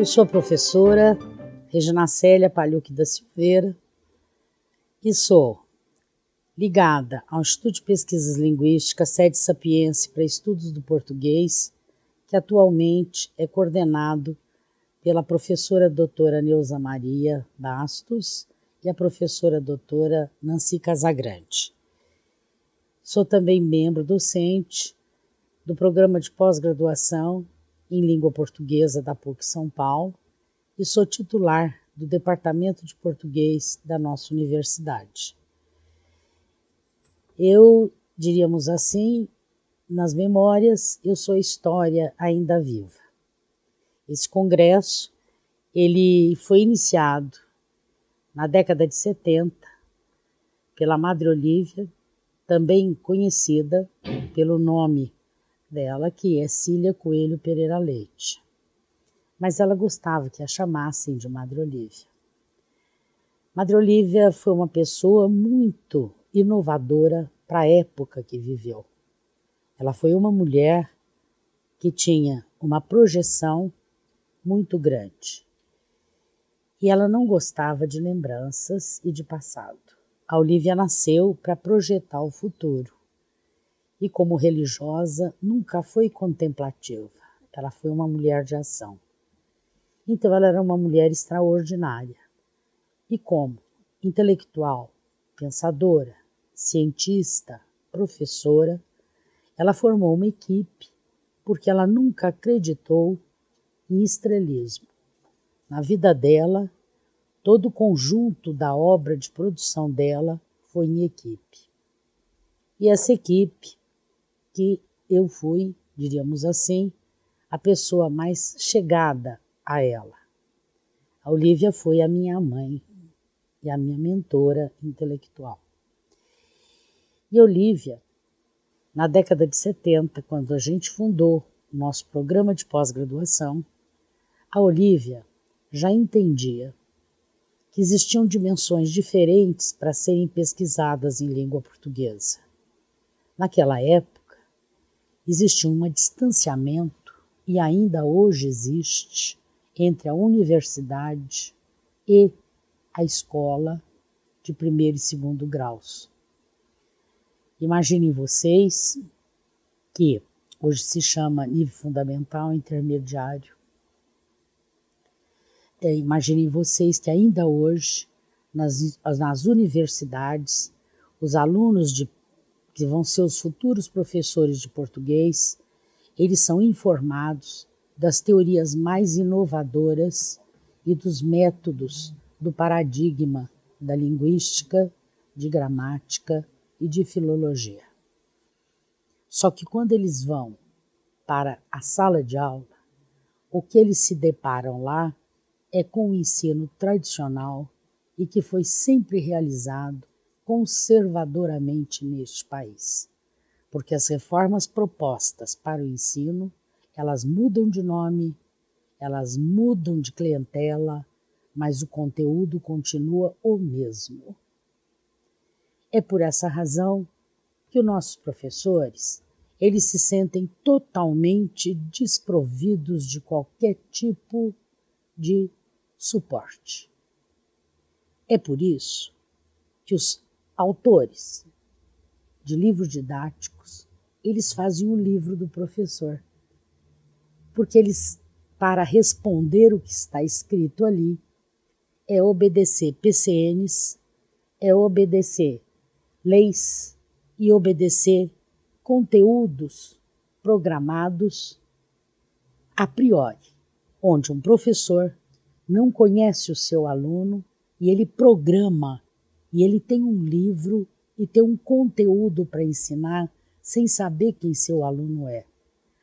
Eu sou a professora Regina Célia Pagliucchi da Silveira e sou ligada ao Instituto de Pesquisas Linguísticas Sede Sapiense para Estudos do Português, que atualmente é coordenado pela professora doutora Neuza Maria Bastos e a professora doutora Nancy Casagrande. Sou também membro docente do programa de pós-graduação em língua portuguesa da PUC São Paulo e sou titular do Departamento de Português da nossa universidade. Eu, diríamos assim, nas memórias, eu sou história ainda viva. Esse congresso, ele foi iniciado na década de 70 pela Madre Olívia, também conhecida pelo nome dela, que é Cília Coelho Pereira Leite. Mas ela gostava que a chamassem de Madre Olívia. Madre Olívia foi uma pessoa muito inovadora para a época que viveu. Ela foi uma mulher que tinha uma projeção muito grande. E ela não gostava de lembranças e de passado. A Olívia nasceu para projetar o futuro. E como religiosa, nunca foi contemplativa. Ela foi uma mulher de ação. Então ela era uma mulher extraordinária. E como intelectual, pensadora, cientista, professora, ela formou uma equipe porque ela nunca acreditou em estrelismo. Na vida dela, todo o conjunto da obra de produção dela foi em equipe. E essa equipe que eu fui, diríamos assim, a pessoa mais chegada a ela. A Olívia foi a minha mãe e a minha mentora intelectual. E a Olívia, na década de 70, quando a gente fundou o nosso programa de pós-graduação, a Olívia já entendia que existiam dimensões diferentes para serem pesquisadas em língua portuguesa. Naquela época, existia um distanciamento, e ainda hoje existe, entre a universidade e a escola de primeiro e segundo graus. Imaginem vocês que hoje se chama nível fundamental intermediário. Imaginem vocês que ainda hoje, nas universidades, os alunos que vão ser os futuros professores de português, eles são informados das teorias mais inovadoras e dos métodos do paradigma da linguística, de gramática e de filologia. Só que quando eles vão para a sala de aula, o que eles se deparam lá é com o ensino tradicional e que foi sempre realizado conservadoramente neste país, porque as reformas propostas para o ensino, elas mudam de nome, elas mudam de clientela, mas o conteúdo continua o mesmo. É por essa razão que os nossos professores, eles se sentem totalmente desprovidos de qualquer tipo de suporte. É por isso que os autores de livros didáticos, eles fazem o livro do professor. Porque eles, para responder o que está escrito ali, é obedecer PCNs, é obedecer leis e obedecer conteúdos programados a priori, onde um professor não conhece o seu aluno e ele programa, e ele tem um livro e tem um conteúdo para ensinar sem saber quem seu aluno é,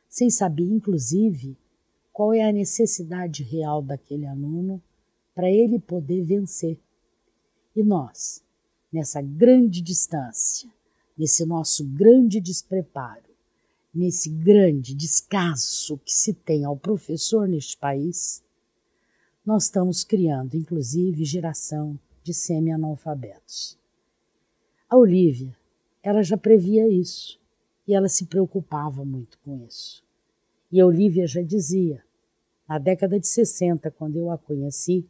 sem saber, inclusive, qual é a necessidade real daquele aluno para ele poder vencer. E nós, nessa grande distância, nesse nosso grande despreparo, nesse grande descaso que se tem ao professor neste país, nós estamos criando, inclusive, geração de semi-analfabetos. A Olívia, ela já previa isso e ela se preocupava muito com isso. E a Olívia já dizia, na década de 60, quando eu a conheci,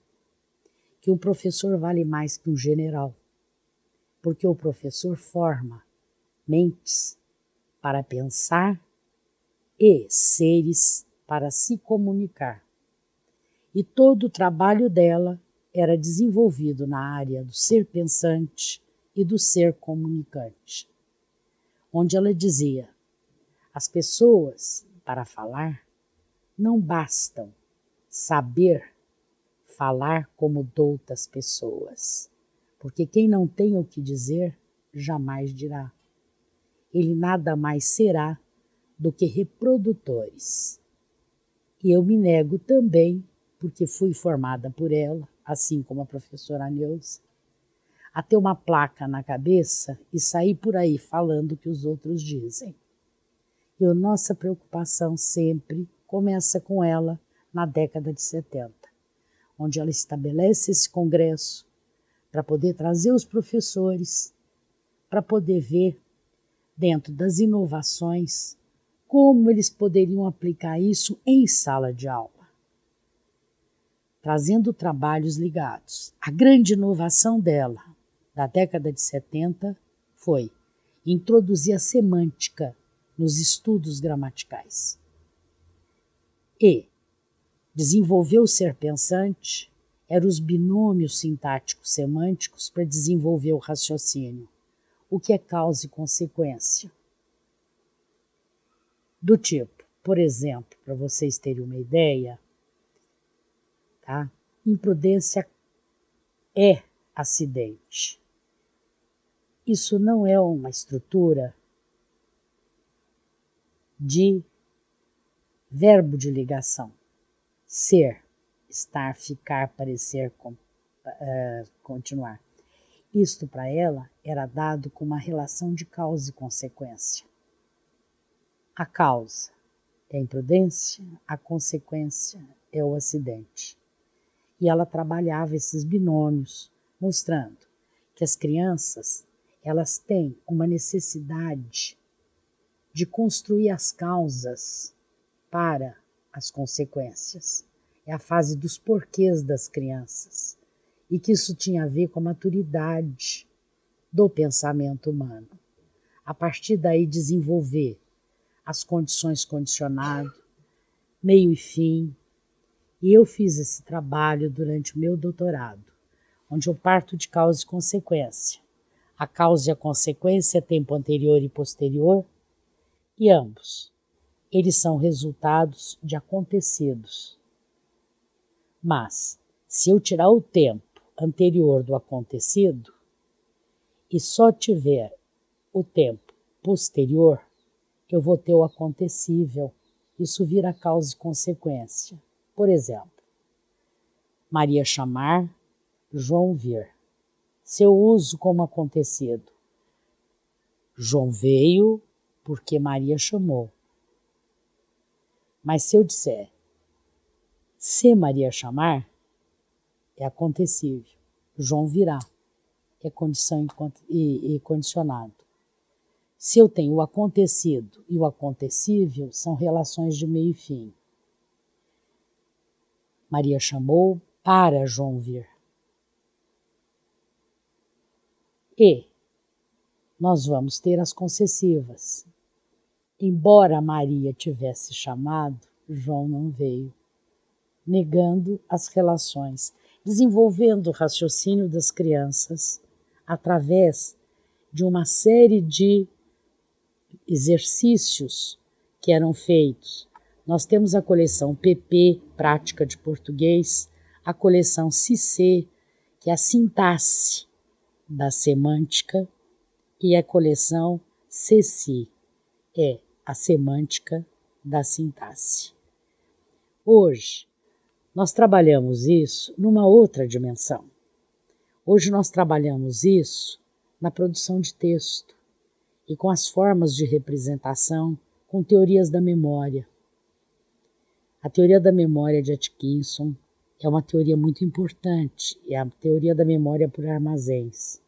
que um professor vale mais que um general, porque o professor forma mentes para pensar e seres para se comunicar. E todo o trabalho dela era desenvolvido na área do ser pensante e do ser comunicante, onde ela dizia: as pessoas, para falar, não bastam saber falar como doutas pessoas, porque quem não tem o que dizer, jamais dirá. Ele nada mais será do que reprodutores. E eu me nego também, porque fui formada por ela, assim como a professora Neuza, a ter uma placa na cabeça e sair por aí falando o que os outros dizem. E a nossa preocupação sempre começa com ela na década de 70, onde ela estabelece esse congresso para poder trazer os professores, para poder ver, dentro das inovações, como eles poderiam aplicar isso em sala de aula, trazendo trabalhos ligados. A grande inovação dela, da década de 70, foi introduzir a semântica nos estudos gramaticais e desenvolver o ser pensante, eram os binômios sintáticos semânticos para desenvolver o raciocínio, o que é causa e consequência. Do tipo, por exemplo, para vocês terem uma ideia, tá? Imprudência é acidente. Isso não é uma estrutura de verbo de ligação. Ser, estar, ficar, parecer, continuar. Isto para ela era dado com uma relação de causa e consequência. A causa é a imprudência, a consequência é o acidente. E ela trabalhava esses binômios, mostrando que as crianças, elas têm uma necessidade de construir as causas para as consequências. É a fase dos porquês das crianças. E que isso tinha a ver com a maturidade do pensamento humano. A partir daí desenvolver as condições condicionado, meio e fim. E eu fiz esse trabalho durante o meu doutorado, onde eu parto de causa e consequência. A causa e a consequência é tempo anterior e posterior, e ambos. Eles são resultados de acontecidos. Mas, se eu tirar o tempo anterior do acontecido e só tiver o tempo posterior, eu vou ter o acontecível. Isso vira causa e consequência. Por exemplo, Maria chamar, João vir. Se eu uso como acontecido, João veio porque Maria chamou. Mas se eu disser, se Maria chamar, é acontecível. João virá, é condição e condicionado. Se eu tenho o acontecido e o acontecível, são relações de meio e fim. Maria chamou para João vir. E nós vamos ter as concessivas. Embora Maria tivesse chamado, João não veio, negando as relações, desenvolvendo o raciocínio das crianças através de uma série de exercícios que eram feitos. Nós temos a coleção PP, Prática de Português, a coleção CIC, que é a sintaxe da semântica, e a coleção CECI, é a semântica da sintaxe. Hoje, nós trabalhamos isso numa outra dimensão. Hoje nós trabalhamos isso na produção de texto e com as formas de representação, com teorias da memória. A teoria da memória de Atkinson é uma teoria muito importante, é a teoria da memória por armazéns.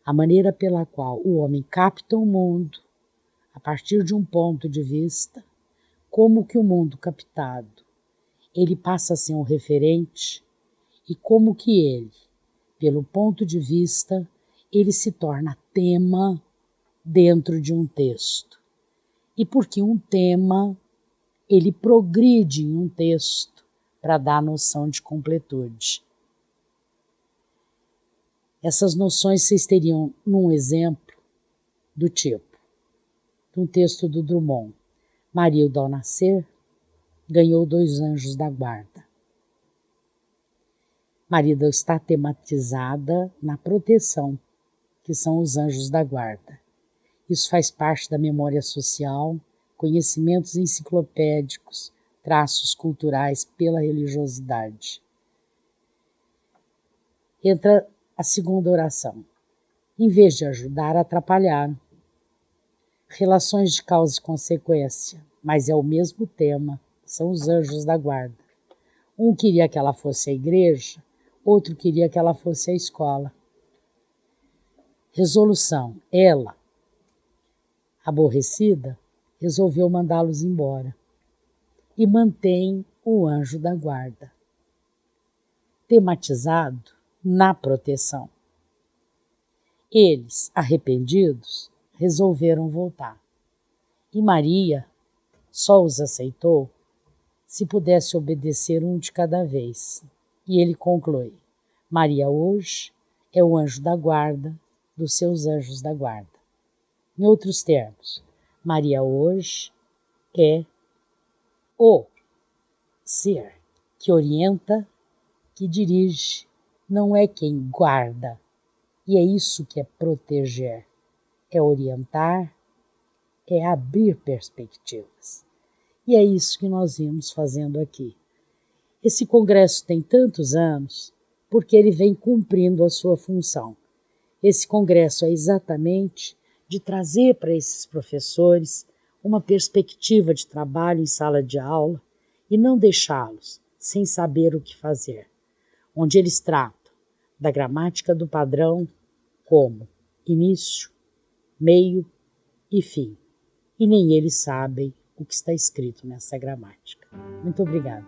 A maneira pela qual o homem capta o mundo a partir de um ponto de vista, como que o mundo captado ele passa a ser um referente e como que ele, pelo ponto de vista, ele se torna tema dentro de um texto. E porque um tema, ele progride em um texto para dar a noção de completude. Essas noções vocês teriam num exemplo do tipo, de um texto do Drummond. Marilda, ao nascer, ganhou 2 anjos da guarda. Marilda está tematizada na proteção, que são os anjos da guarda. Isso faz parte da memória social, conhecimentos enciclopédicos, traços culturais pela religiosidade. Entra a segunda oração. Em vez de ajudar, atrapalharam. Relações de causa e consequência, mas é o mesmo tema, são os anjos da guarda. Um queria que ela fosse à igreja, outro queria que ela fosse à escola. Resolução. Ela, aborrecida, resolveu mandá-los embora e mantém o anjo da guarda, tematizado na proteção. Eles, arrependidos, resolveram voltar. E Maria só os aceitou se pudesse obedecer um de cada vez. E ele conclui: Maria hoje é o anjo da guarda dos seus anjos da guarda. Em outros termos, Maria hoje é o ser que orienta, que dirige, não é quem guarda. E é isso que é proteger, é orientar, é abrir perspectivas. E é isso que nós vimos fazendo aqui. Esse congresso tem tantos anos porque ele vem cumprindo a sua função. Esse congresso é exatamente de trazer para esses professores uma perspectiva de trabalho em sala de aula e não deixá-los sem saber o que fazer, onde eles tratam da gramática do padrão como início, meio e fim. E nem eles sabem o que está escrito nessa gramática. Muito obrigada.